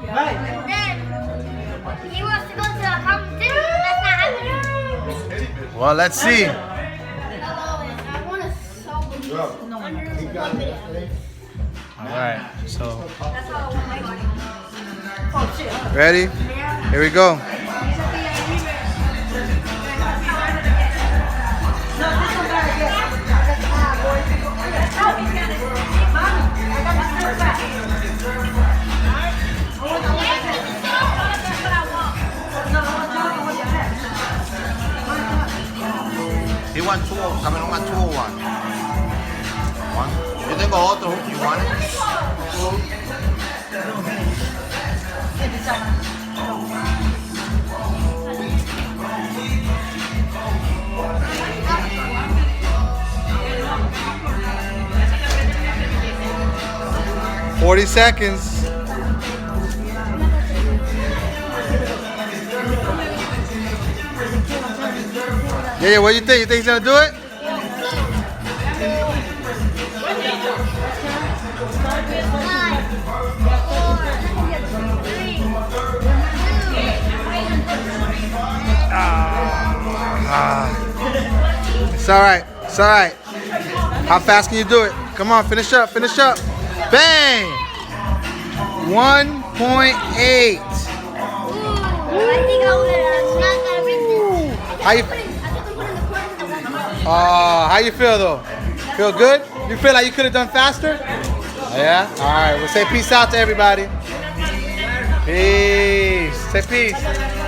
Then he wants to go to a competition, but that's not happening. Well, let's see. I want to solve under 1 minute. All right, so That's how I want my body. ready? Here we go. He wants two, caminó a 201. One. Yo tengo otro. You want it? 40 seconds. Yeah, what do you think? You think he's gonna do it? It's all right. It's all right. How fast can you do it? Come on, finish up. Finish up. Bang! 1.8. I think I'm not gonna bring this. How you? I think I'm putting the corner in the one. How you feel though? Feel good? You feel like you could have done faster? Yeah? All right. We'll say peace out to everybody. Peace. Say peace.